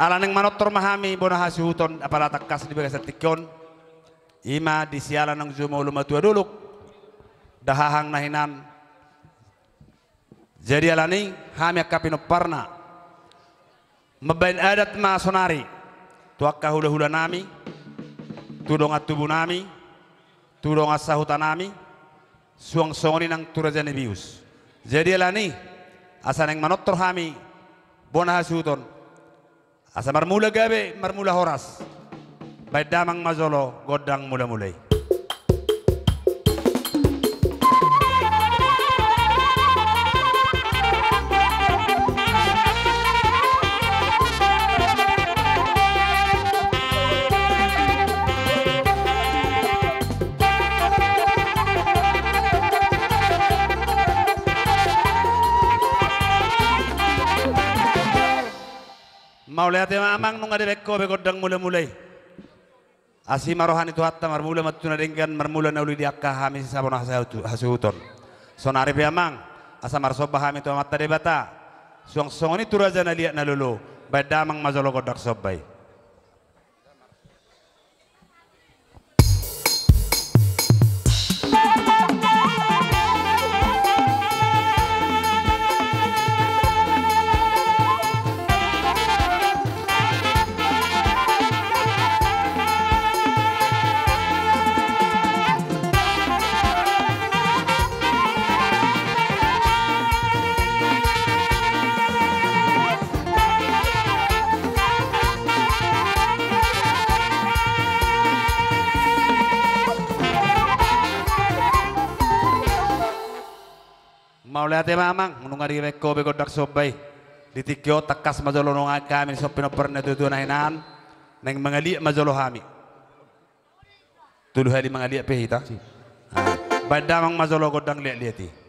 Alaneng manotor mahami bonahasi huton apalatakas di bagas tikyon. Ima di sialan ng zumo lumatua duluk. Dahahang nahinan. Jadi alani hami akapinoparna. Mabain adat ma sonari. Tuakka hula-hula nami. Tudong at tubuh nami. Tudong at sahutan nami. Suang-songoni ng turajani bius. Jadi alani asaneng manotor hami bonahasi huton. Asa marmula gabe, marmula horas. Baik damang mazolo, godang mula-mulai. Mau lihat ya amang nung ada beko begodang mula-mulai. Asi marohan itu hatta marmula matuna dengan marmula nauli diakka hami sabona hasuton. Sonari pe amang asa marsoba hami tu mata debata. Suang ini turaja na liat na lulu. Badamang mazolo godak sobai. Mau lihat ya mamang, menunggu di beko begodak sobai. Di tikyo takas mazolo nung kami sopino pernah tutu nahinan, neng mengali mazolo hami. Tulu hari mengali pehita. Badamang mazolo godang lihat-lihati.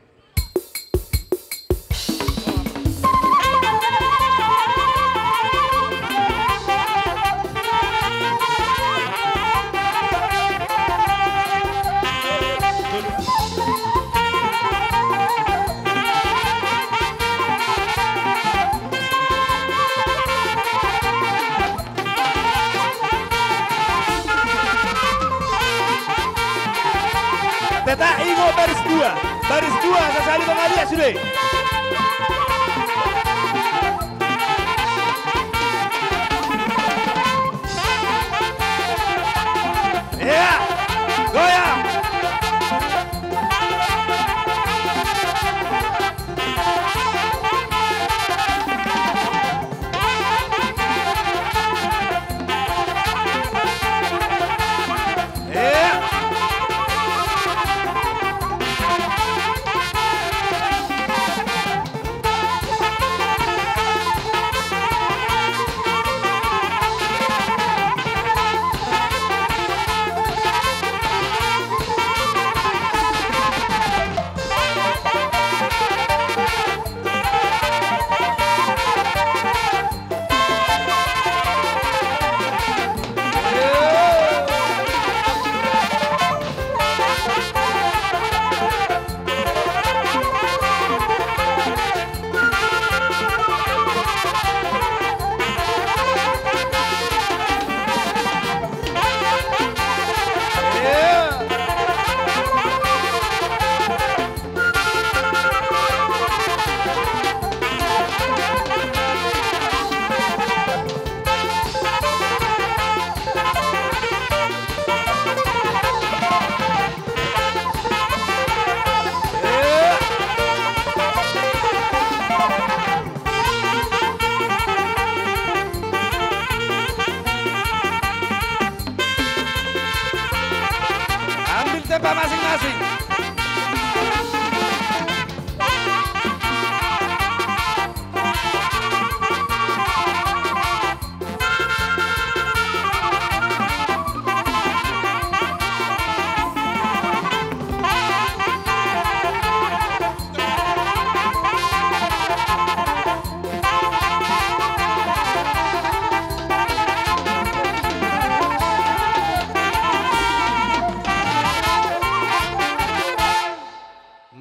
Teta Ingo baris dua sekali pengalia sudah. Ya, goyang. Tempat masing-masing.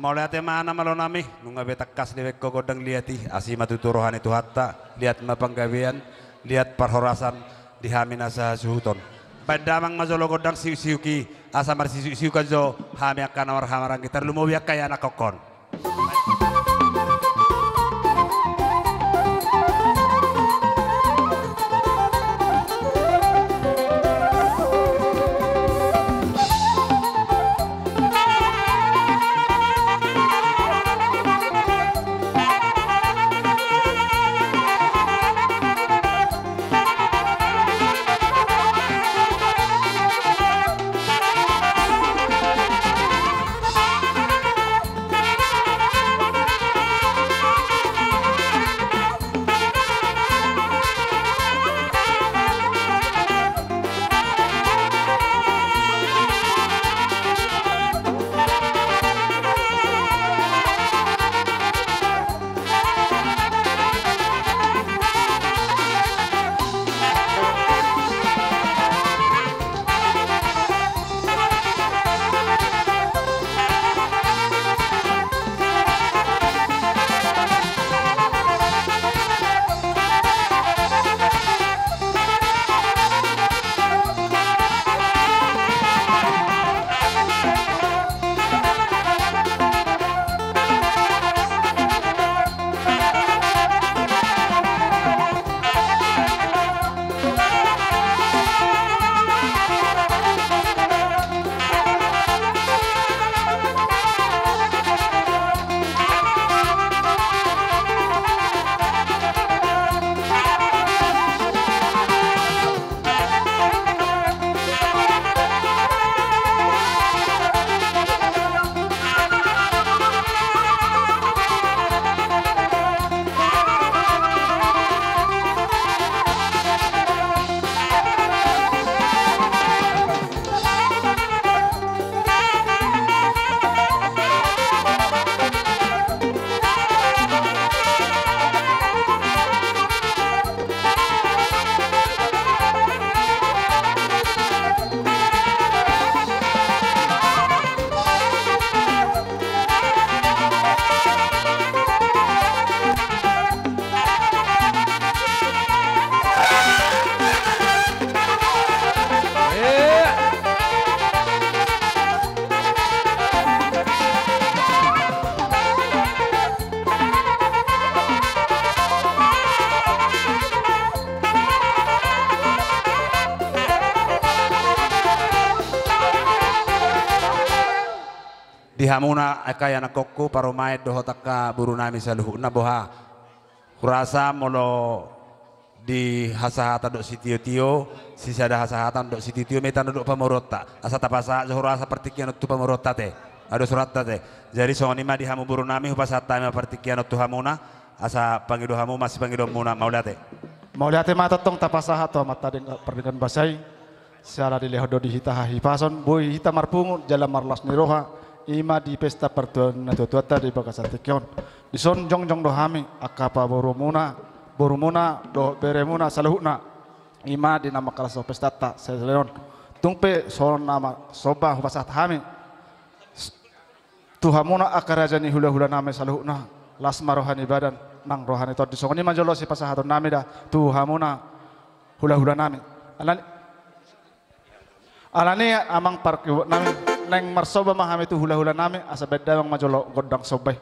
Mau lihat mana malo nami nunga betakas di beko godang liati asi matuturohan itu hatta lihat mapanggawian lihat parhorasan di hamina sa suhuton. Pandamang majolo godang siu-siuki asamar siu-siu kajo hami akan awar hamarang kita lumowiak kaya anak kokon. Dihamuna kaya nakokku paromait doho taka buru nami saluhuna boha kurasa molo di hasahata dok sitio-tio sisa ada hasahatan dok sitio metan dok pamorota asa tapasa zohora asa partikian tu pamorota te ada surat te jadi soni ma dihamu buru nami hupasata ma partikian tu hamuna asa pangido hamu masih pangido muna maulate mata tong tapasaha to mata dengan perdikan basai secara dilehodo di hita hipason boy hita marpungu jalan marlas niroha ima di pesta pertuan na tuata di bakasatikyon di son jong do hami akapa borumuna do beremuna saluhuna ima di nama kalaso pesta ta seleon tungpe son nama soba hubasat hami tuhamuna akarajani hula-hula nama saluhuna lasma rohani badan nang rohani to di soni manjolo si pasahaton nami da tuhamuna hula-hula nami alani amang parki nami neng marsoba mahami itu hula-hula nami asa beda yang majolo godang sobay.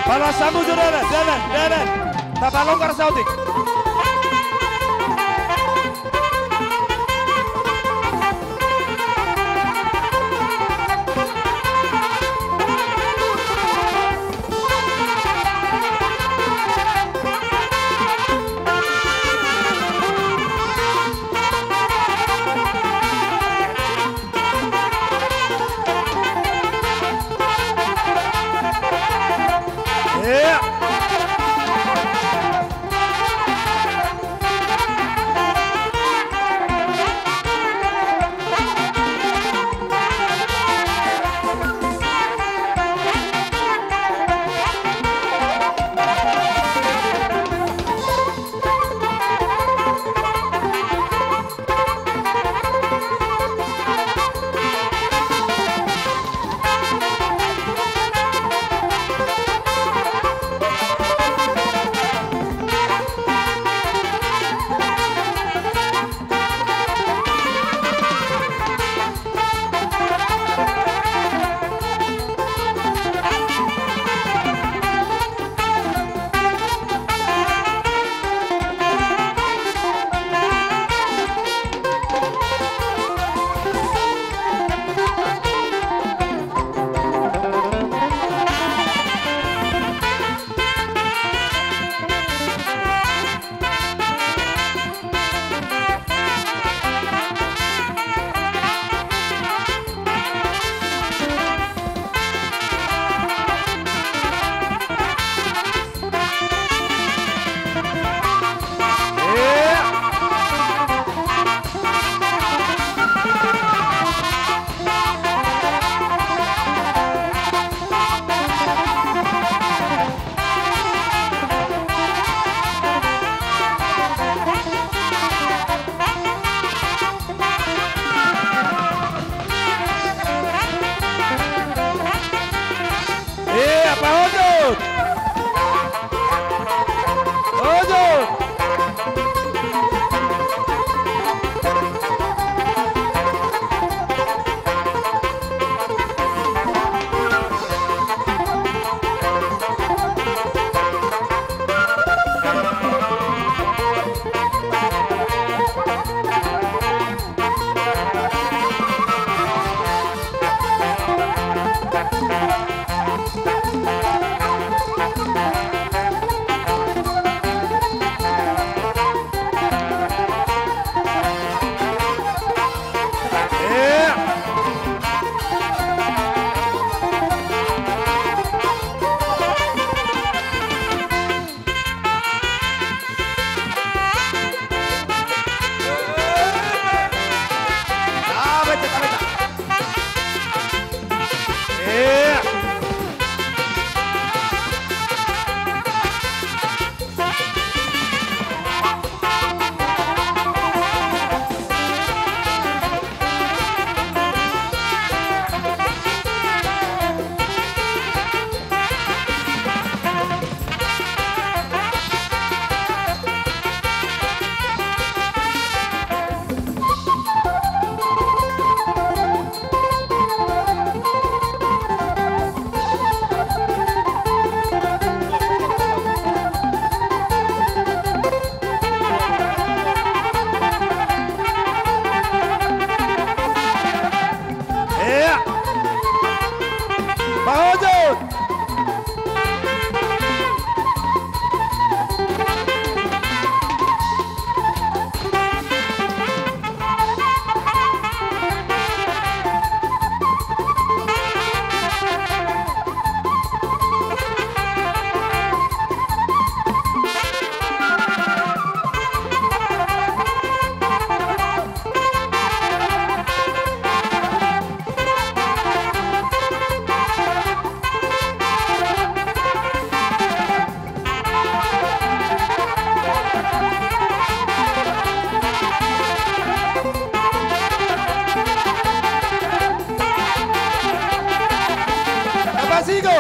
Para sabu jalan, tapalong karsautik.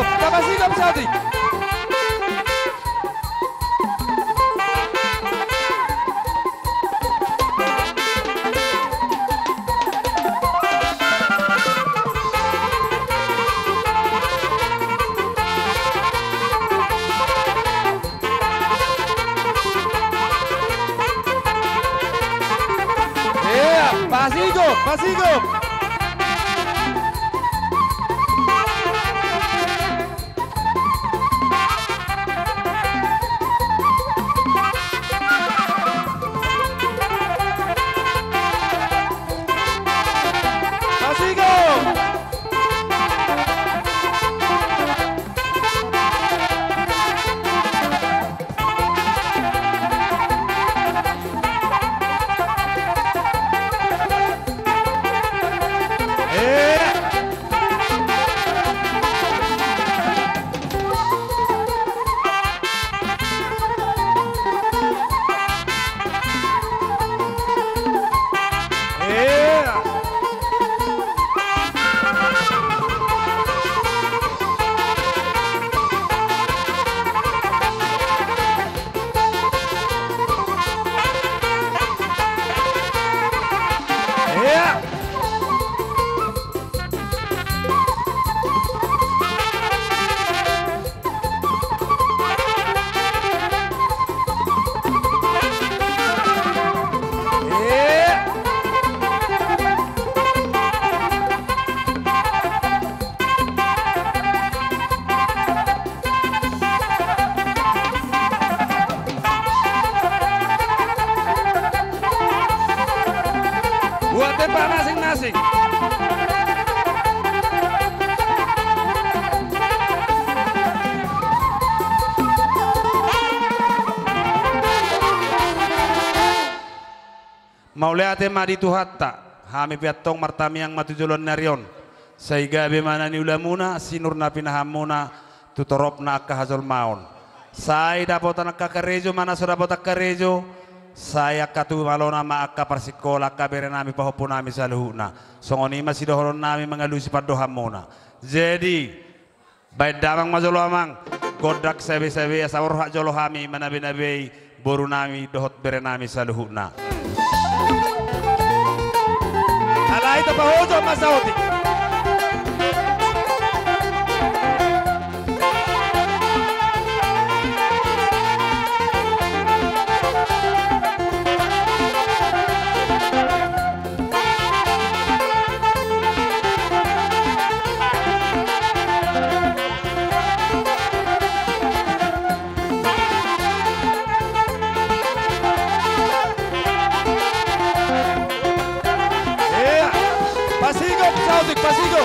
Pasigop Saudi. Pasigop. Buat tempat masing-masing. Mauliate madi tuhatta, hami piatong martami yang matujulon narion. Saiga bimana ni ulamuna, sinurna pinahamuna, tutoropna akka hazol maun. Sai dapotan akka karejo, mana sudah dapat karejo. Saya katu malona ma akka persikola akka bere nami pahopo nami saluhuna. Songoni masih dohoron nami mengalusi padohamuna. Jadi, baik damang majolo amang, godak sebe-sebe asawur hak jolo hami manabe-nabe boru nami dohot bere nami saluhuna. Alai to pahojo masauti. Pasigo.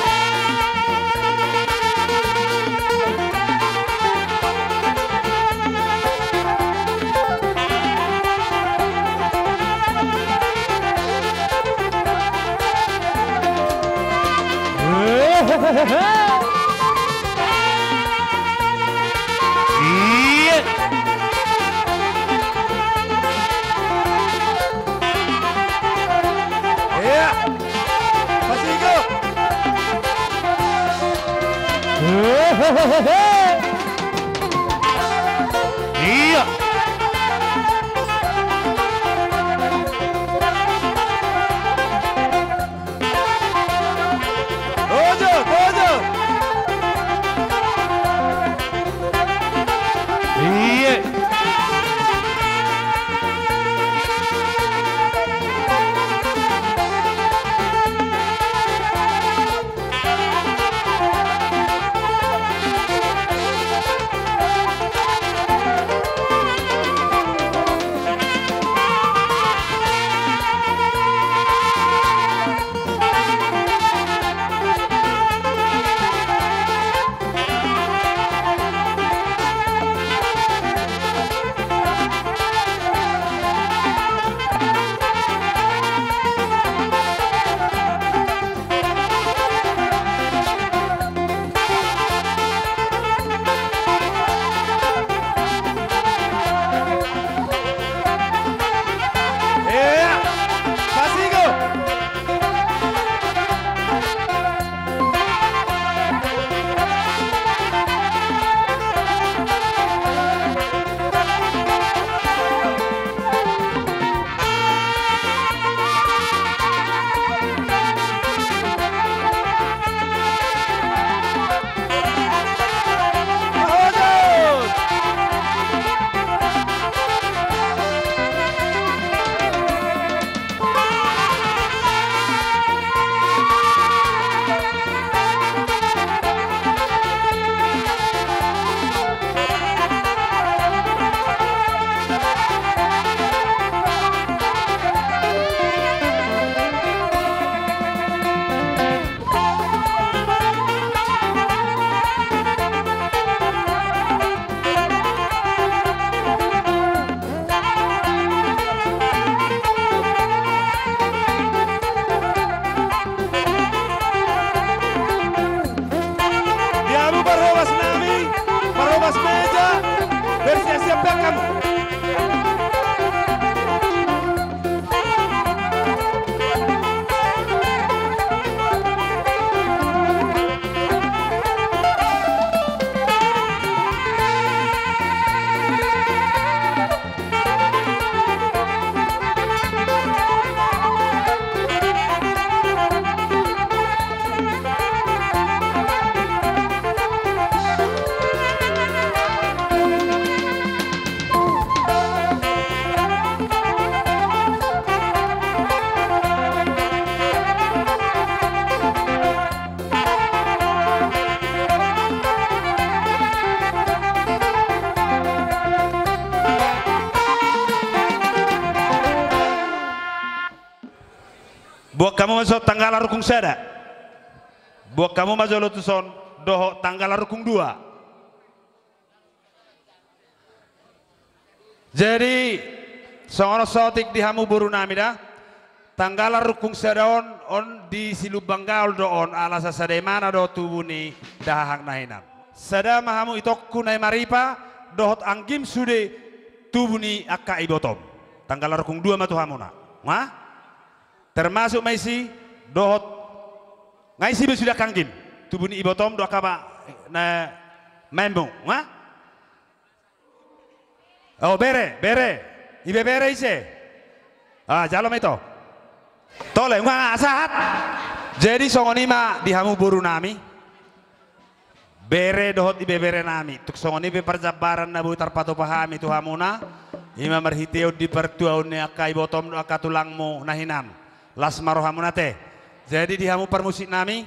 Iya. Ojo. Iya. Buat kamu masuk tanggal rukung sada. Buat kamu masuk lutuson doho tanggal rukung 2. Jadi songono sotik di hamu buru nami dah. Tanggal rukung sadaon on di silubang gaul do on ala sasade mana do tubuni dahak nahinam. Sada mahamu itokku nai maripa dohot anggim sude tubuni akka ibotom. Tanggal rukung 2 matu hamuna. Wah? Termasuk maisi dohot ngaisi sudah kanggim tubuni ibotom do akaba na membu. Wah? Oh bere ibe bere ise. Ah jalom itu. Tole nggak saat. Jadi songonima di hamu buru nami. Bere dohot ibe bere nami. Tuk songoni be perjabaran nabu tarpato pahami tu hamuna. Ima merhiteo di pertuaunnya akai botom aka tulangmu nahinam. Las maroh hamuna teh. Jadi di hamu permusik nami.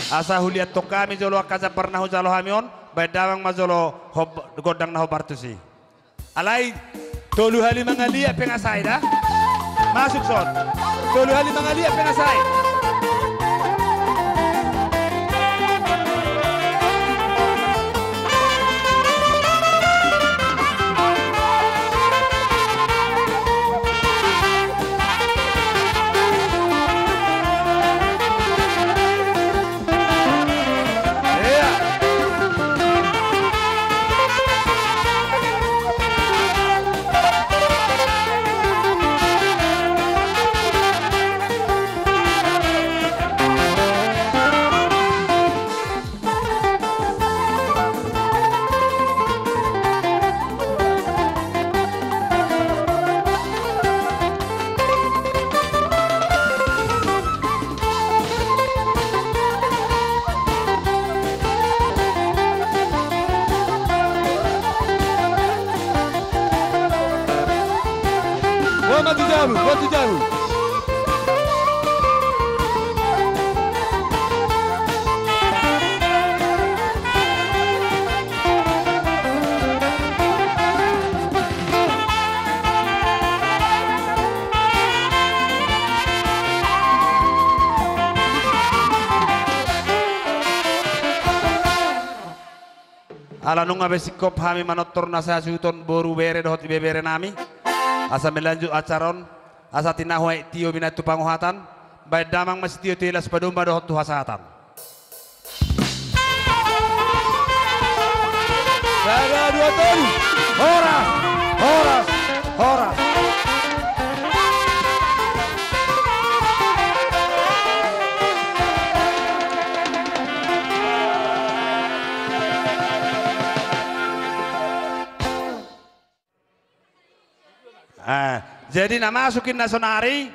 Asa huliat to kami jolo akaja pernah jalo hamion. Baidawang majolo godang naho bartusi. Alai tolu hali mangalia pengasai dah. Masuk son. Tolu hali mangalia pengasai. Maju jauh. Ala nunga besikop hami manotor nasa suton boru bere dohot ibe bere nami. Asa melanjut acaron asa tinahuai tio binatu panguhatan baik damang masih tio tilas padumba dohot tuhasatan. Ada 2 ton. Horas. Jadi nama masukin nasonari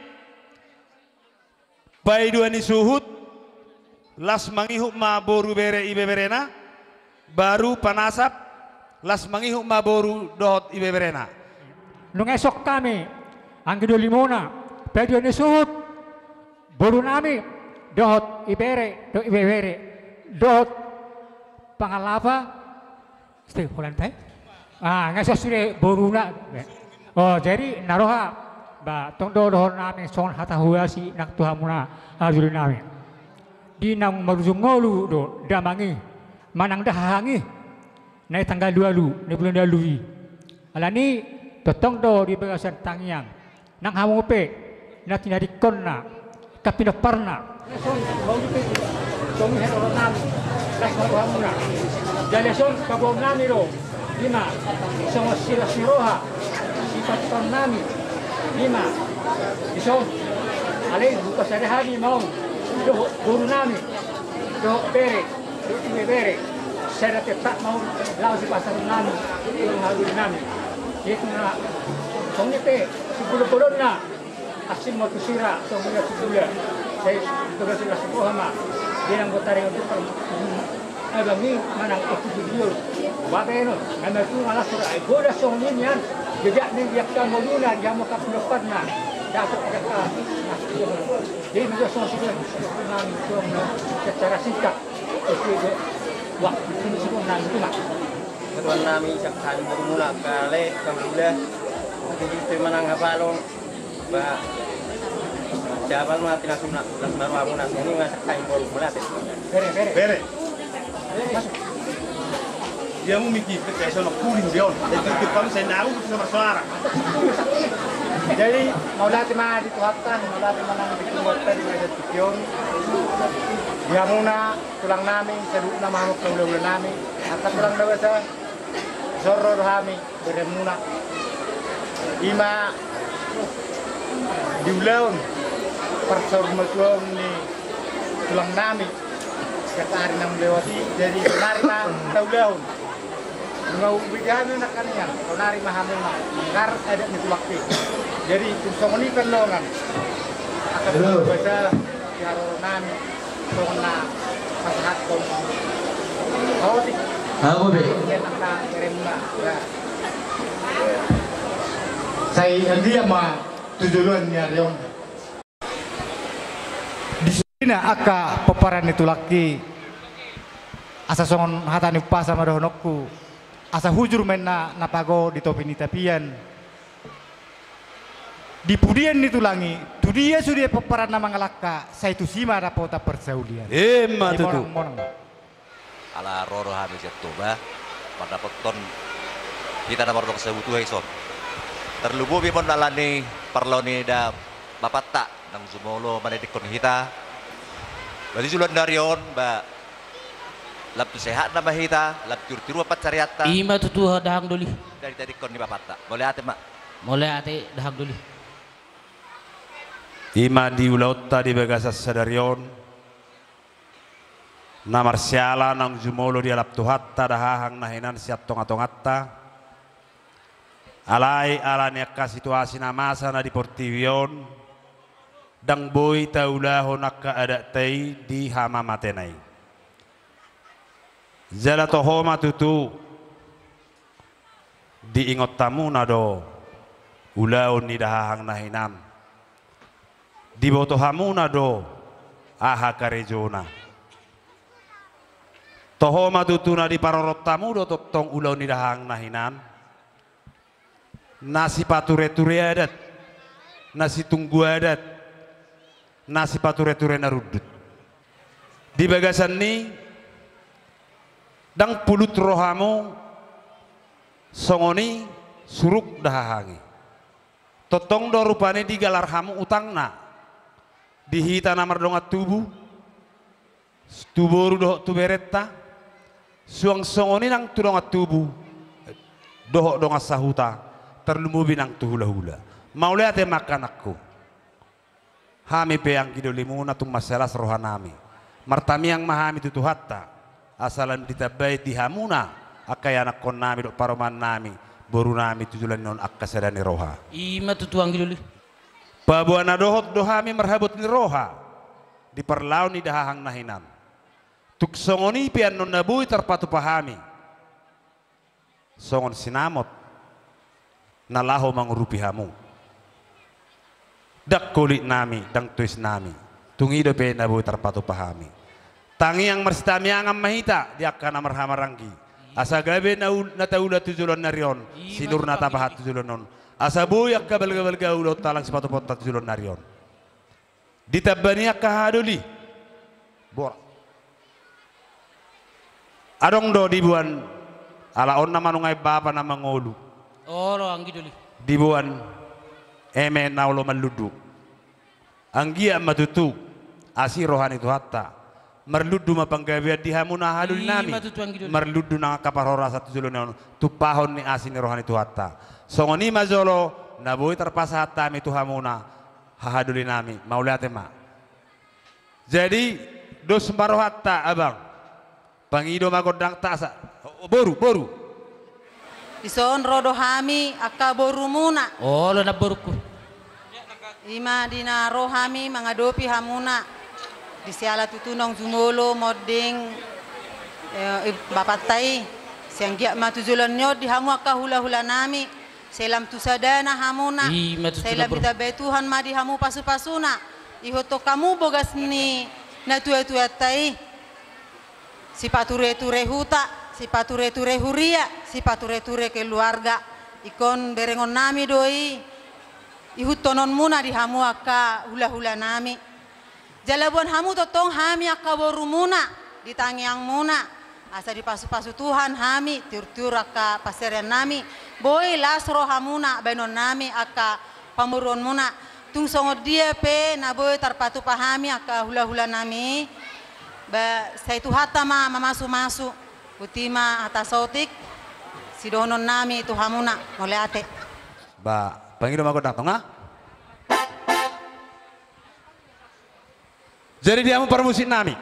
bai dua ni suhut las mangihuk ma boru bere ibe berena baru panasap las mangihuk ma boru dohot ibe berena. Nung esok kami anggi 25 bai dua ni suhut boru nami dohot ibere do ibe bere dohot pangalapa stay holan pai ngesok sudah boru na. Oh jadi naroha ba tongdo dohon nami son hata huasi nak tuhamuna azuri nami di nang maruzungolu do damangi manang dahangi nai tanggal 2 lu ni bulan dalui alani totongdo di bagasan tangiang nang hamupe na tinari konna kapina parna son haupe son hen orang nami las tuhamuna jadi son kabom nami ro lima sama siroha Paton nami 5 isong alin bukas ada hari mau do guru nami do bere do ibe bere saya tetap mau lawan si pasar nami yang hari nami itu na songite sepuluh na asin mau tusira songnya sepuluh saya tugas sudah sepuluh ma dia yang botari untuk abang manang aku jujur wabeno anda tu malah sudah goda songinyan jejak ni dia kan moduna dia mau kapal depan na dapat kata jadi juga sosial secara singkat itu waktu ini semua nang itu mak ketuan nami sakhan bermula kale kemudian itu menang apa long ba Jabal mati nasuna, nasmaru amuna. Ini masak kain baru mulai. Bere. Dia mau mikir ke sono kuling dia on. Itu kami saya nahu bisa bersuara. Jadi maulati mah di Tuhatta, maulati mana di Tuhatta di Desa Tikion. Dia muna tulang nami, seduk nama hamuk ulah-ulah nami. Akan tulang dewasa soror hami beremuna. Ima diulaun persormutuan ni tulang nami. Kata hari nam lewati jadi nari mah taulaun. Ngau bigano nak kanian, kau nari mahamu mah, kar ada ni waktu. Jadi kusong ni penlongan akan baca diharonan, songna masahat kon. Hawati. Hawo be. Nak na keremuna. Saya dia mah tujuan niya riyon. Di sini aka peparan itu laki asa songon hatani upasa madohonokku asa hujur menna napago di topi ni tapian di pudian itu langi tu dia sudah peparan nama ngalaka saya itu sima rapota persaulian Tutu. Ala roro habis jatuba pada peton kita nomor dok sebutu hekson terlubu bipon dalani perloni da bapak tak nang sumolo manedikon kita berarti sulan darion ba lap tu sehat na bahita lap tiru apa cariata Ima tutu dahang duli. dari tadi kon ni bapak tak boleh ate mak Mulai ate dahang duli. Ima di ulautta di bagasa sadarion. Na marsiala nang jumolo di alap tuhatta dahahang nahinan siat tongatongatta. Alai alanya ka situasi na masa na di portivion. Dang boy taulahon akka ada tay di hama matenay. Jala tohoma tutu diingot tamu nado ulaon ni dahahang nahinan di boto hamu nado aha karejona tohoma tutu na di parorot tamu do totong ulaon ni dahahang nahinan nasi pature-ture adat nasi tunggu adat nasi pature-ture narudut di bagasan ni dang pulut rohamu songoni suruk dahahangi totong do rupane di galar hamu utangna dihita namar dongat tubuh tuboru dohok tuberetta suang songoni nang tudongat tubuh dohok dongat sahuta terlumubi nang tuhula-hula mau lihat makan aku hami peang kidolimuna tum masalah rohanami martami yang mahami tutu hatta asalan ditabai di hamuna akay anak kon nami do paroman nami boru nami tujulan non akasadani roha Ima tutu anggi duli. pabuana dohot dohami marhabut ni roha di perlaw ni dahahang nahinan tuk songoni pian non nabui terpatu pahami songon sinamot nalaho mangurupi hamu dak kulit nami dang tuis nami tungido pe nabui terpatu pahami tangi yang merstami angam mahita dia akan marhamaranggi asa gabe na taula tujulon narion sinur na tapahat tujulon non asa buyak kabal gaulot talang sepatu ponta tujulon narion ditabania kahaduli bor adong do dibuan ala on nama nungai bapa nama ngolu Oro anggi duli. dibuan eme naulo maludu anggia matutu asi rohani tu hatta merludu mapanggawian di hamuna halul nami merludu na kaparora satu julon tupahon ni asin rohani tu hatta songoni mazolo nabui terpasa hatta mi tu hamuna hahaduli nami maulate ma jadi dos mbaro hatta abang pangido magodang tasa boru ison rodo hami akka boru muna Olo na burku. ima dina rohami mangadopi hamuna disiala tutunong jumolo moding bapatai siang giat matujulon nyo di hamu akka hula-hula nami selam tusadana hamuna selam kita betuhan ma di hamu pasu-pasuna ihoto kamu bogas ni na tua-tua tai si pature-ture huta si pature-ture huria si pature-ture keluarga ikon berengon nami doi ihutonon muna di hamu aka hula-hula nami. Jalabuan hamu totong hami aka boru muna di tangiang muna. Asa di pasu-pasu Tuhan hami tur-tur aka paserian nami. Boy lasro hamuna benon nami aka pamuron muna. Tung songo dia pe na boy tarpatu pahami aka hula-hula nami. Ba saya itu hata masu-masu. Utima hata sotik. Sidonon nami itu hamuna mulai ate. Ba, panggil aku datang ah. Jadi dia mempermusik nami.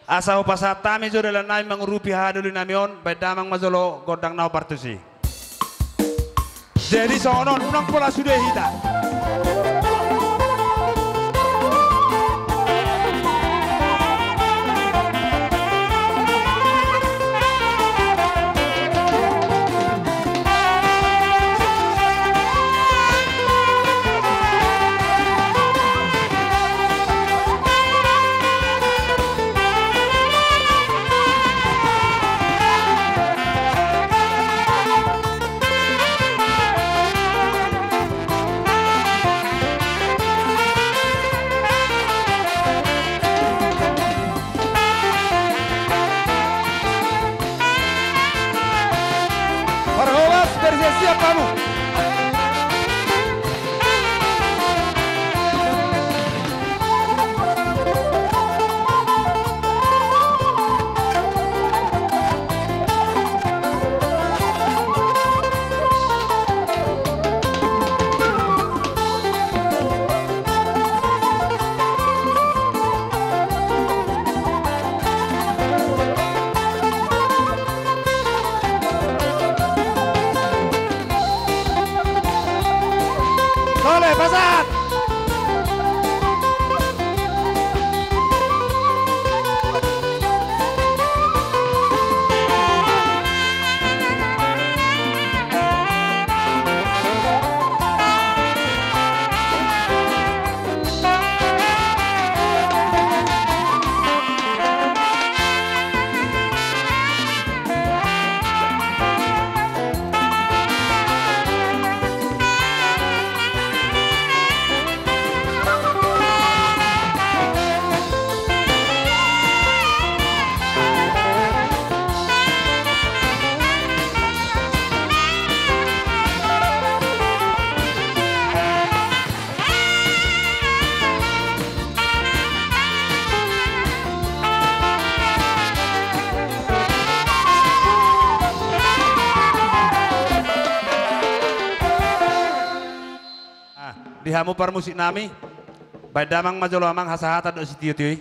Asa upasa tami jo dalam nami mengurupi haduli nami on, bedamang mazolo godang nau partusi. Jadi sonon unang pola sudah hita. Siap kamu. Soleh, pasat. Dihamu permusik nami, badamang majolo amang hasahata do sitiuti.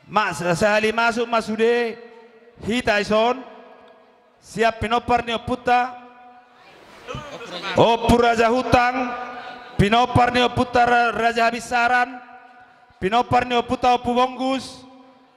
Mas sehali masuk masude hitaison. Siap pinopar ni oputa, opur raja hutang, pinopar ni oputa raja habisaran, pinopar ni oputa opu bonggus,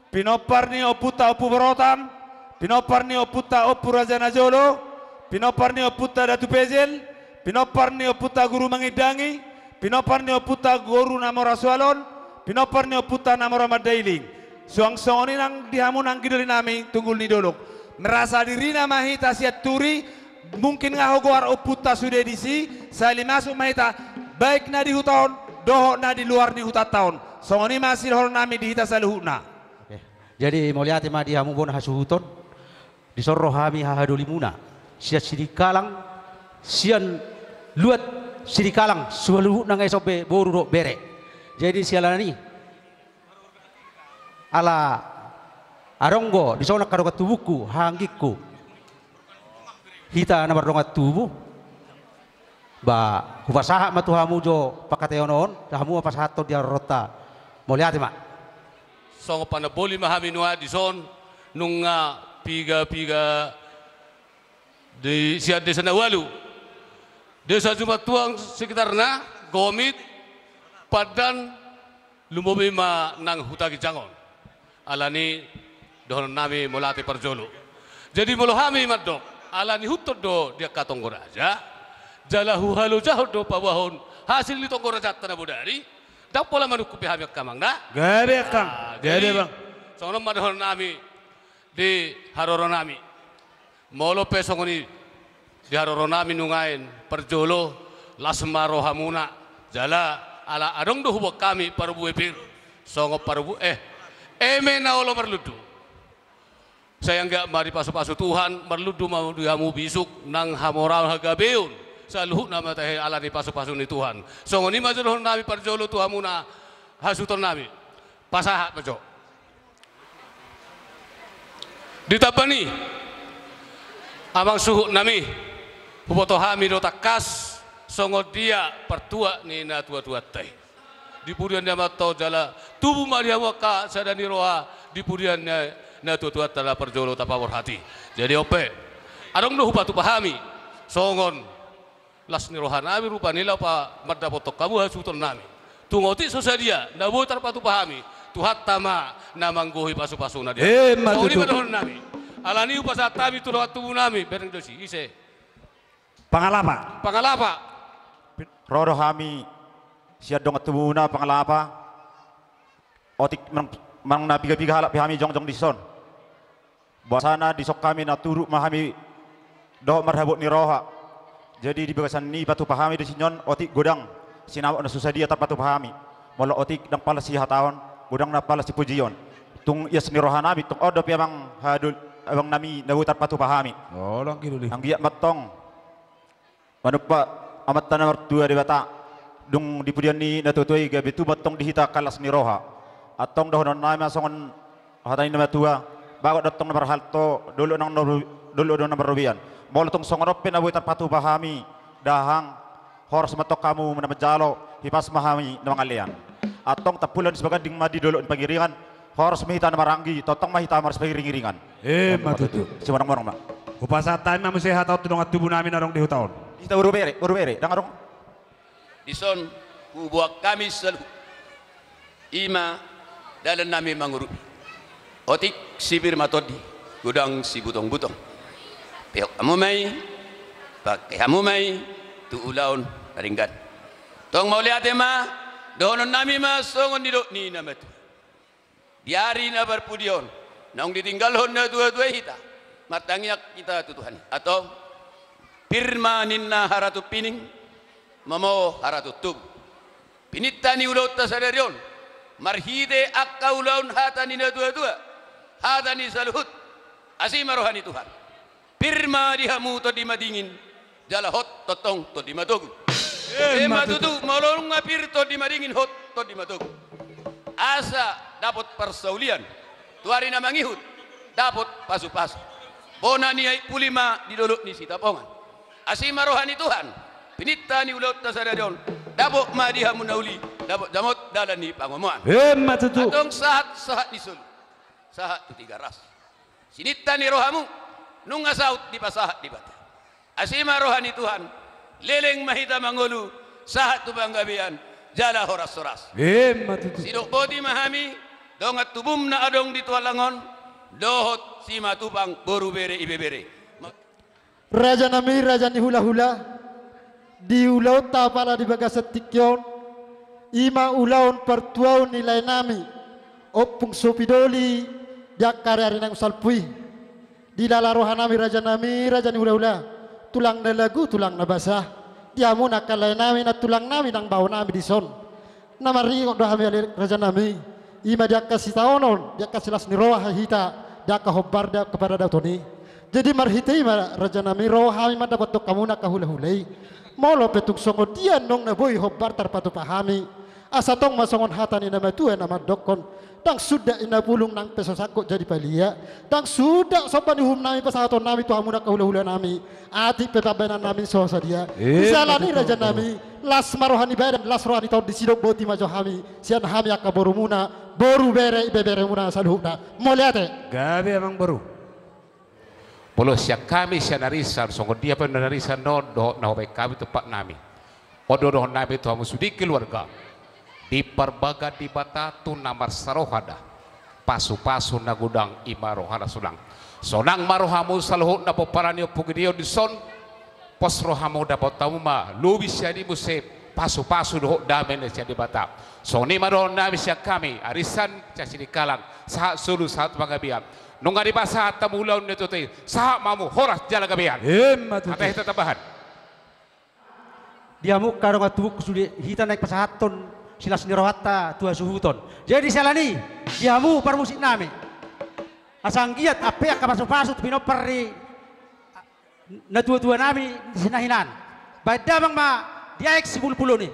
pinopar ni oputa opu borotan, pinopar ni oputa opu raja najolo, pinopar ni oputa datu pezel, pinopar ni oputa guru mangidangi, pinopar ni oputa guru namora sualon, pinopar ni oputa namora madailing. Suang-suang ini nang dihamu nang kiduli nami tunggul ni dolok. Merasa diri nama hita siat turi mungkin ngahogoar oputa sudah disi sali masuk mahita baik na di hutan doho na di luar ni hutan tahun songoni masih hol nami di hita saluhuna. Jadi moliati ma dia mubon hasuhuton disorro hami hahadulimuna siat sidikalang sian luat sidikalang sualuhu nang esobe boru bere. Jadi sialani ala aronggo di sana karogat tubuhku hanggiku hita na barongat tubuh ba hubasaha matuhamu jo pakateonon hamu pasahato dia rota moliati mak songo panaboli mahami nuha di son nunga piga di siat desa Nawalu desa Jumatuang sekitarnya gomit padan lumobima nang hutagi jangon alani dohon nami molati parjolo Jadi melohami madok alani hutod do dia katonggo raja jalahu halu jahod do pawahon hasil di tonggo raja tanah bodari dak pola manuku pihami kamang na gabe kang jadi bang sono madhon nami di haroro nami molo pesongoni di haroro nami nungain perjolo lasmaro hamuna jala ala adong do hubok kami parbu epir songo parbu emena olo merludu saya enggak mari pasu-pasu Tuhan merludu mau diamu bisuk nang hamoral hagabeun saluh nama teh alani pasu-pasu ni Tuhan songoni majuroh nami parjolo tuhamuna hasuton nami pasahat bejo ditapani amang suhu nami huboto hami do takas songo dia pertua ni na tua-tua teh di purian dia matau jala tubuh maria waka sadani roha di purian na tua-tua telah perjolo tapawar hati jadi ope adong nuh batu pahami songon las ni roha nami rupa nila pa mardapotok kamu hasuton nami tungoti sosadia na bo tarpatu pahami tuhat tama na manggohi pasu-pasu na dia songoni madahon nami alani upasa tami tulohat tubuh nami bereng dosi ise pangalapa Roro kami siad dong atubuna pangalapa otik mang na piga-piga halap pihami jong-jong dison bahasana disok kami na turuk mahami doh marhabut ni roha jadi di bagasan ni batu pahami di sinyon otik godang sinawak na susah dia tapatu pahami molo otik dang palas si hatawan godang na palas si pujion tung yes ni roha nabi tung odo piamang hadul abang nami nabutar patu pahami lang kiluli ang giyak matong manupa amat tanah mertua di bata dung di pudian ni natutui gabi tu batong dihita kalas ni roha atong dohonon na masongon hatay na matua bago datong na marhalto dulo nang nabarubian molo tong songoropin na buitan patu pahami dahang horos matok kamu menamajalo hipas mahami na mga lian atong tapulan sebagai ding madi dulo pangiringan horos mahita na maranggi totong mahita maros pangiringan matutu simarang-marang ma upasatan na musehat at tulong at tubo namin narong dihutaon kita urubere dangarong dison kubuak kami selalu ima dalam nami manguru otik sibir matodi gudang si butong-butong pihak kamu mai pakai kamu mai tu ulaun ringgan tong mau lihat ema donon nami mas songon didok ni nama tu diari na berpudion nang ditinggal honna dua-dua hita matangyak kita tu Tuhan atau pirmaninna haratu pining mamo haratu tub pinitani ulau tasadarion marhide akka ulaun hatani na dua-dua hatani saluhut asima rohani Tuhan pirma dihamu to dimadingin jalahot totong to dimadogu matutu molong ngapir to dimadingin hot to dimadogu asa dapat persaulian tuari na mangihut dapat pasu-pasu bonani ay pulima didolok ni sitapongan asima rohani Tuhan pinitani ulau tasadarion dapat madihamu nauli dapat jamot dalan ni pangomoan matutu atong sahat nisul sahat tu tiga ras sinita ni rohamu nung asaut di pasahat di bata asima rohani Tuhan leleng mahita mangolu sahat tu banggabian jala horas-horas matutu sidok bodi mahami dongat tubum na adong di tualangon dohot sima tupang boru bere ibe bere raja nami raja ni hula-hula di ulau tapala di bagasat tikyon ima ulaun pertuaun nilai nami opung sopidoli jak karyari nang salpui di lala rohanami raja ni hula-hula tulang na lagu tulang na basah diamu nakalai nami na tulang nami nang bau nami di son namari do hami raja nami ima dia kasih taonon dia kasih las ni roha hita dia kahobbar dia kepada dautoni jadi marhitei raja nami roha hami dapat to kamu nak kahula-hulai molo petuk songo dia nong na boy hobbar tarpatu pahami asatong masongon hatani nama tuan nama dokon dang sudah ina pulung nang peso sakko jadi palia dang sudah sopan hum nami pasaton nami tu hamuna kahula-hula nami ati petabenan nami sosa dia isalani raja nami las marohani badan las rohani tau disidok boti majo hami sian hami akka borumuna boru bere ibebere muna salhuna moliate gabe emang baru Polo siya kami siya narisan songo dia pa narisan no do na hobay kami tepat nami odo do nami tu hamu sudi keluarga di perbaga di bata tu namar sarohada pasu-pasu na gudang ima rohana sulang sonang marohamu saluhut na poparanio pugidio di son pos rohamu dapat tamu ma lubis jadi musib pasu-pasu doh damen jadi bata soni maron na misya kami arisan casi di kalang saat sulu saat magabian nunga di pasat tamulau neto te saat mamu horas jala gabian apa itu tambahan diamu karong atubuk sudi hita naik pasahaton silas nirawata tua suhuton jadi salani diamu parmusik nami asang giat apa yang kapasuk-pasuk pinoperi na tua-tua nami sinahinan baik damang ma dia ek 10 nih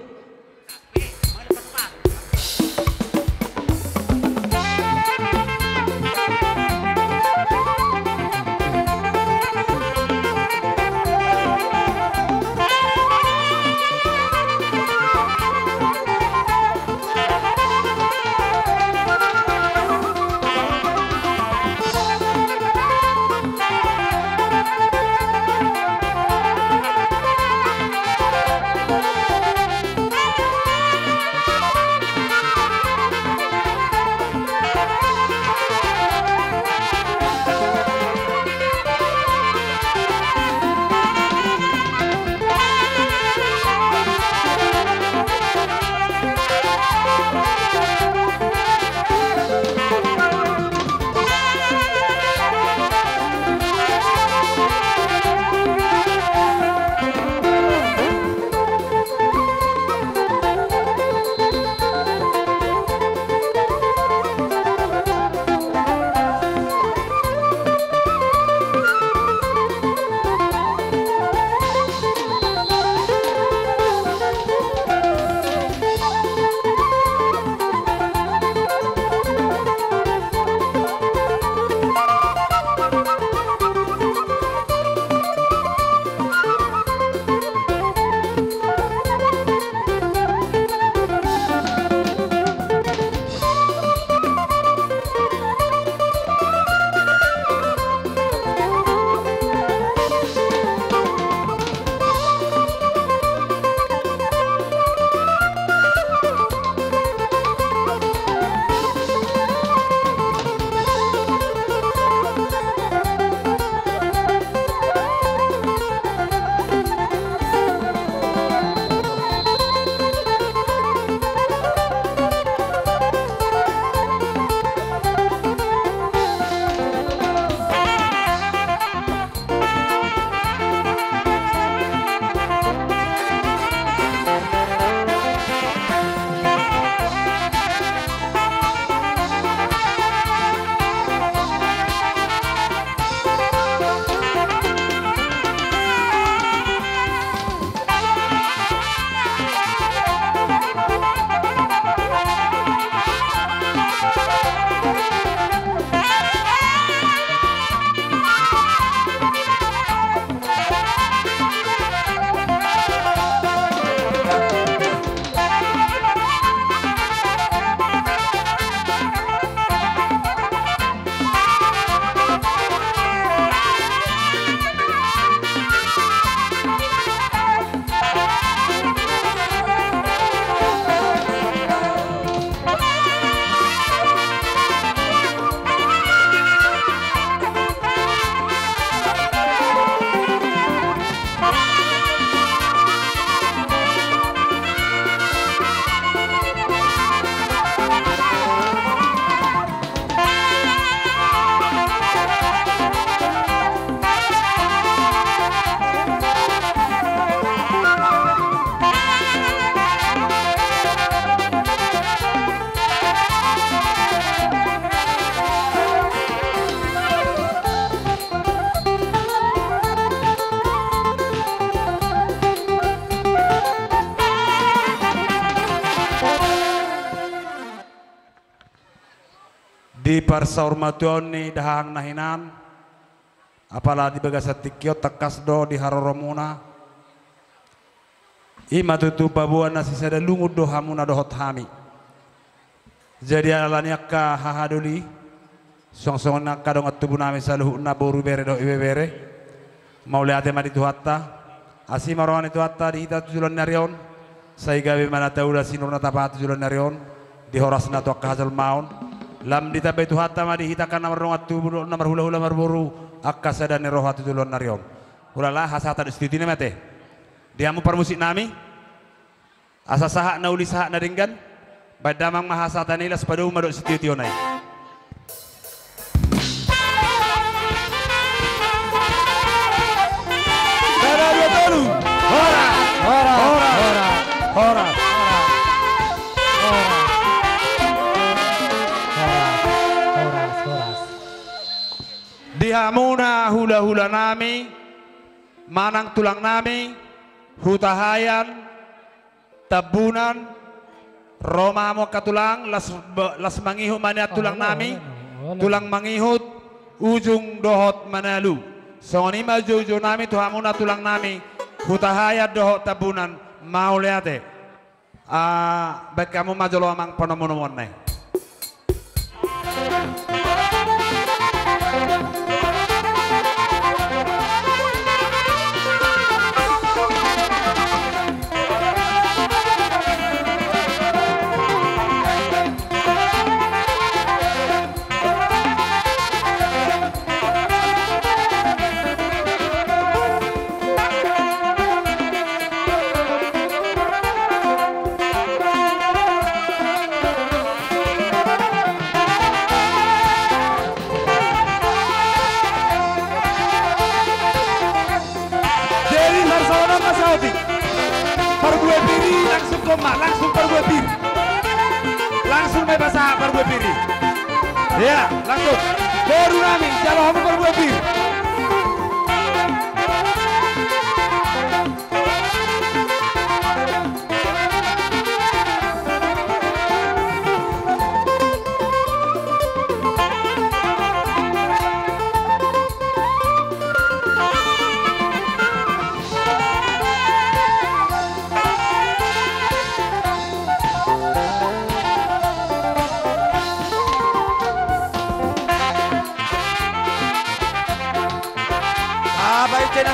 di parsaurmationi dahang nahinan apalah di bagasatikyo takas do di haroromuna ima tutu babuan nasi sada lungud do hamuna dohot hami jadi alanya ka hahaduli song-song na kadong at tubunami saluhu na boru bere do ibe bere maule ate madi tuhatta asima rohan itu hatta di ita tujulan narion sai gawe mana taula sinurna tapat tujulan narion di horas na to kahazal maun lam ditabai tu hatta madi hitakan namar rongat tu namar hula hula marburu akasa dan rohat tu lon nariom ulala hasata istitine mate diamu permusik nami asa sahak na uli sahak na ringgan badamang mahasata nila sepadu madok istitio nai Hora. Dihamuna hula-hula nami, manang tulang nami, hutahayan, tabunan, Roma mo katulang, las mangihu mania tulang nami, tulang mangihut, ujung dohot manalu. Songonima jojo nami tuhamuna tulang nami, hutahayat dohot tabunan, mau liate. Baik kamu majolo amang panomunumun nih. Langsung perbuat bir, langsung bebas perbuat bir, ya langsung baru nami kalau kamu perbuat bir.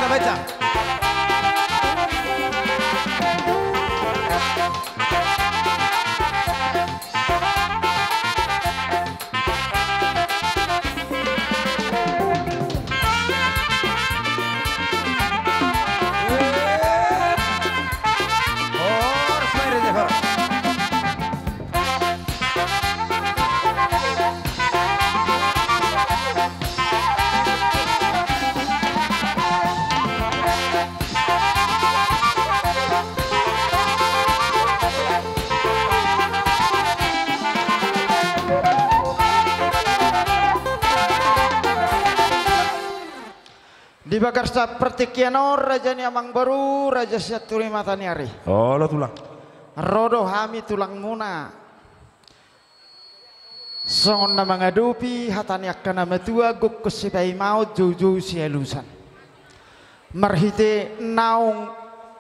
Baca. Di bakar seperti kiano raja ni amang baru raja siat tuli mata niari. Oh lo tulang. Rodo hami tulang muna. Songon na mga dupi hatani akan nama tua guk kusipay maut jojo sielusan. Marhite naung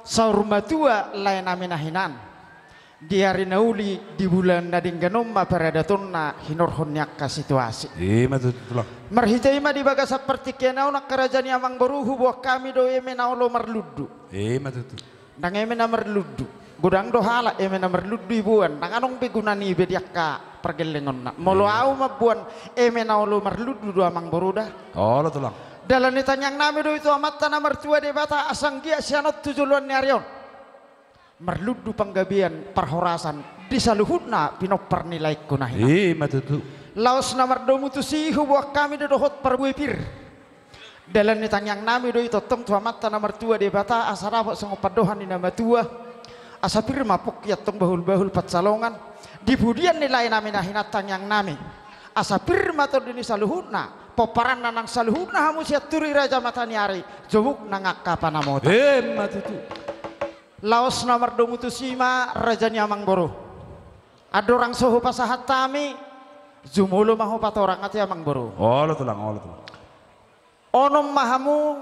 saurma tua lain aminahinan. Di hari nauli di bulan nading ganom maparedaton na hinorhonyak ka situasi. Tulang. Marhite ima di baga seperti kenau nak kerajaan amang baruhu buah kami do eme naulo marludu. Nang eme na marludu. Gudang do hala eme na marludu ibuan. Nang anong bigunani bediak ka pergelengon na. Molo au mabuan eme naulo marludu do amang baruda. Oh lo tulang. Dalam ditanyang nami do itu amat tanah mertua de bata asanggia sianot tujuluan nyarion. Merludu panggabian perhorasan disaluhutna pinopar nilai kunahina. Laos namar domu tu sihu buah kami dohot perbuipir. Dalam ditanyang nami do itu tong tua mata namar tua de bata asarabak sengopadohan di nama tua. Asapir mapuk ya tong bahul-bahul patsalongan. Dibudian nilai nami nahina tanyang nami. Asapir mator dini saluhutna. Poparan nanang saluhutna hamu siat turi raja mataniari. Jomuk nangaka panamota. Matutu. Laos namar domu tu sima rajanya amang boro. Ada orang soho pasahat tami jumulo maho patorang ati amang boro. Oh lo tulang, oh lo tulang. Onom mahamu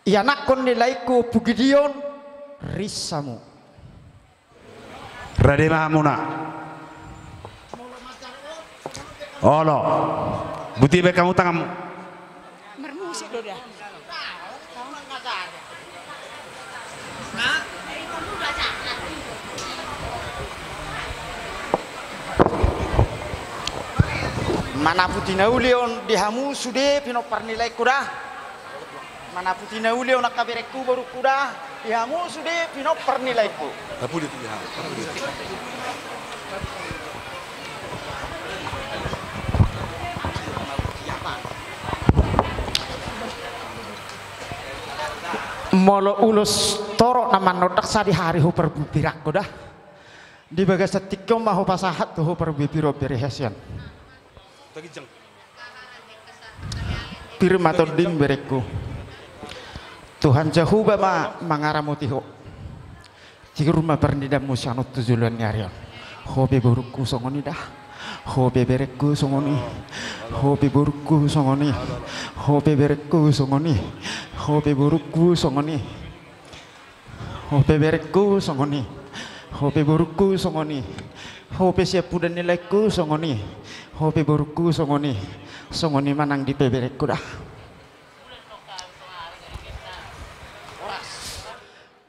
yanakon nilaiku pugidion risamu. Rade mahamuna. Oh lo. Buti be kamu tangamu. Mermusik do dah. Mana putina ulion dihamu sude pino parnilai kuda. Mana putina ulion nakabereku baru kuda dihamu sude pino parnilaiku. Tapu di dihamu. Molo ulus toro naman nodak sa di hari ho perbirak ko dah. Di bagas setikyo maho pasahat ho perbibiro berehasian. Pirma todim bereku. Tuhan Jehuba ma mangaramutiho. Di rumah pernidam musyano tujulan nyarion. Hobi buruku songoni dah. Hobi bereku songoni. Hobi buruku songoni. Hobi bereku songoni. Hobi buruku songoni. Hobi bereku songoni. Hobi buruku songoni. Hobi siapu dan nilaiku songoni. Hobi buruku songoni. Songoni manang di pebereku dah.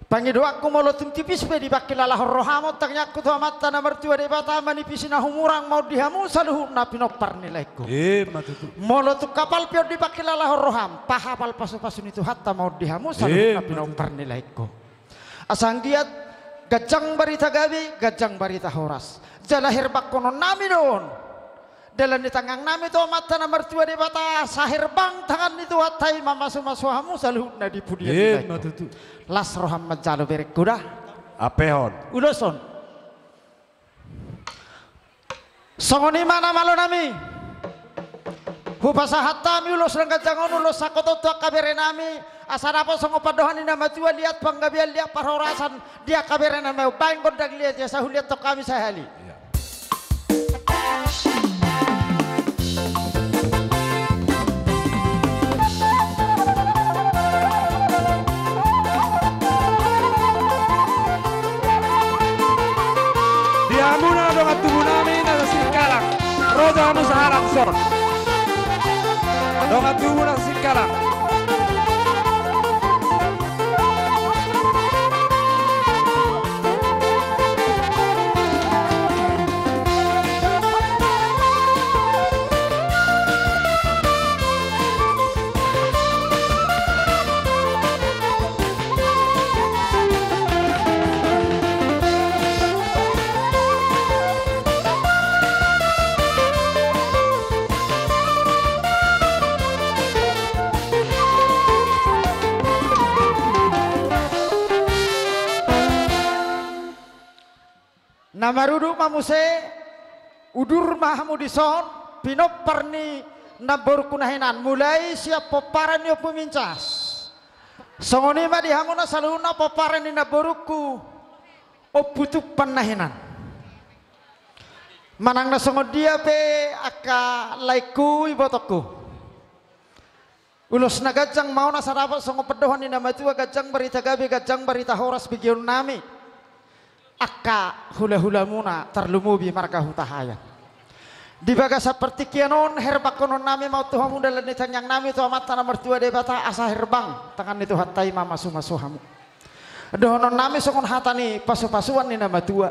Pangidoaku mau lotum tipis pe di bakilalah rohamo tangyaku tu amat tanah mertua de bata manipisi na humurang mau dihamu saluhu na pinopar nilaiku. Mau lotum kapal pio di bakilalah roham pahapal pasu-pasun itu hatta mau dihamu saluhu na pinopar nilaiku. Asang giat gajang barita gabi gajang barita horas. Jalahir bakono nami don. Dalam di tangang nami tu amat tanah mertua de bata sahir bang tangan itu hatai mamasu-masu hamu saluhu na di pudian nilaiku. Las roham menjalo berek kuda apehon uloson songoni mana malo nami hupasa hatami ulos ranggajangon ulos sakoto tua kabere nami asana apa songo padohani nama tua lihat panggabian lihat parorasan dia kabere nami baing gondang lihat ya sahuliat to kami sahali Amuna dong tubuh nami nasa singkalang roda anu saharang son dong tubuh nasa singkalang Namarudu mamuse udur mahamu dison pinop perni nabor kunahinan mulai siap poparan yo pemincas songoni ma dihamuna saluna poparan ni naboruku oputuk panahinan manang na songo dia pe aka laiku ibotoku ulos na gajang mau na sarapa songo pedohan ni nama tua gajang barita gabi gajang barita horas bigion nami akka hula-hula muna terlumubi marga hutahaya di baga seperti kianon herbakonon nami mau tuhamu dalam nitang yang nami tu amat tanah mertua debata asa herbang tangan itu hatai mama suhamu dohonon nami songon hatani pasu-pasuan ni nama tua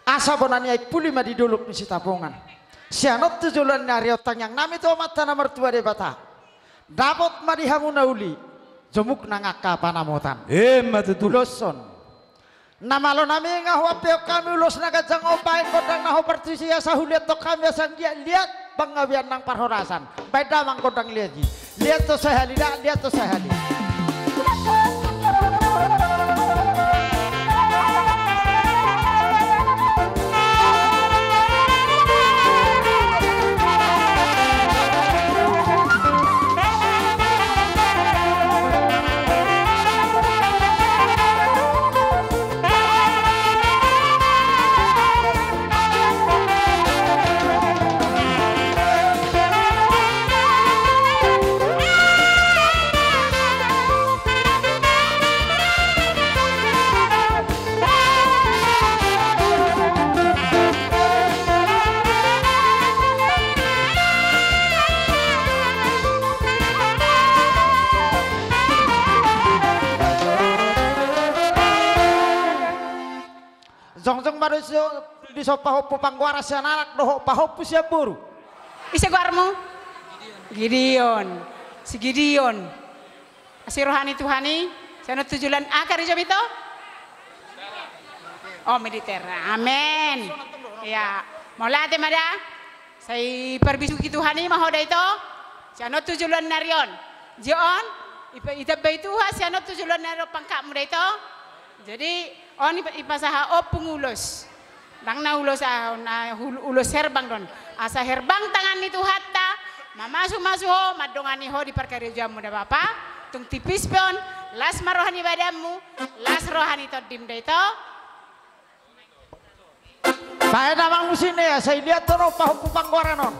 asa bonani aik puli ma di duluk ni sitapongan sianot tujulan nyariot tang yang nami tu amat tanah mertua debata dapat ma dihamu nauli jomuk nangaka panamotan matutuloson nama lo nami ngahwa peo kami ulos naga jang opain kodang naho partisi ya sahuliat to kami asang dia lihat bangawian nang parhorasan baik damang kodang lihat to sehali dah lihat to sehali Zongjong baru di sopa hopo pangguara sianarak doho pahopu siap buru. Isi guarmu? Gideon. Si Gideon. Si rohani Tuhani. Sana tujuan akar jam itu? Oh, militer. Amin. Ya. Mau latih mada? Saya perbisuki Tuhani mahoda itu. Sana tujuan narion. Jion. Ita itu sana tujuan narion pangkak muda itu. Jadi on ipasaha pengulus. Bang na ulos ulos herbang don. Asa herbang tangan itu hatta masuk ho madongani ho di perkara jamu da Bapak. Tung tipis pon las marohani badamu, las rohani todim da itu. Saya namang musine ya, saya lihat tuh pahuku panggoranon.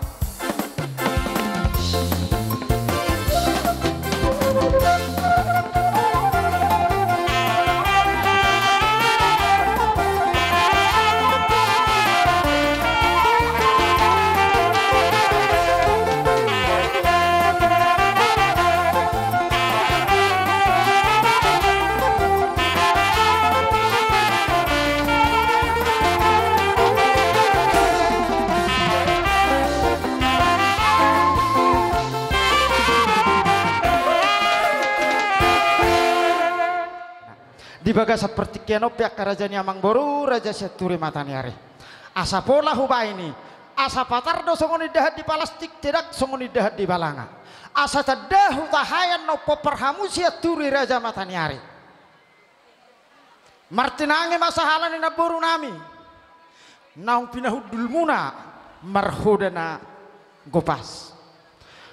Di bagasat pertikiano pihak kerajaan Amangboru Raja Seturi Mataniari. Asa pola huba ini. Asa patardo songoni dahat di palastik tidak songoni dahat di balanga. Asa tadahu tahayan no poperhamu Seturi Raja Mataniari. Martinangi masahalan ina boru nami. Naung pinahudul muna marhodana gopas.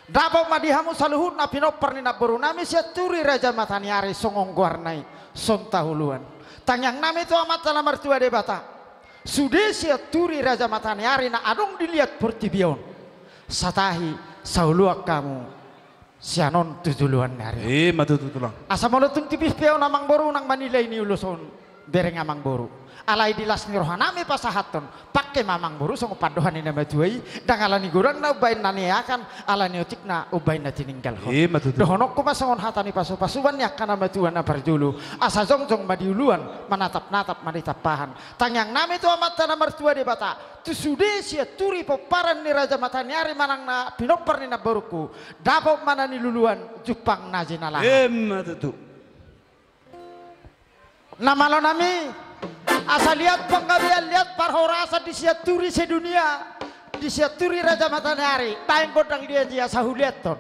Dapat madihamu saluhut na pinoper nina boru nami Seturi Raja Mataniari songong guarnai. Sontahuluan tangyang nami itu amat dalam mertua debata sudah Seturi Raja Mataniari na adong dilihat pertibion satahi sauluak kamu sianon tujuluan nari matutulang asa molotung tipis peon amang boru nang manilai ni uluson bereng amang boru alai dilas ni rohanami pasahaton pakai mamang boru songo padohan ina majuai dangalani gurang na ubain nani akan alani otik na ubain na tininggal ho dohonok ko pasongon hatani pasu-pasuan yak kana majuan na parjulu asa jongjong madiuluan manatap-natap manitapahan tangyang nami tu amat tanah mertua di bata tu sude Seturi poparan ni Raja Mataniari manang na pinopar ni na boruku dapok mana ni luluan Jepang najinalah matutu namalo nami asa lihat penggabian lihat parhorasa di Seturi sedunia di Seturi Raja Mataniari paling kodang dia sahuliaton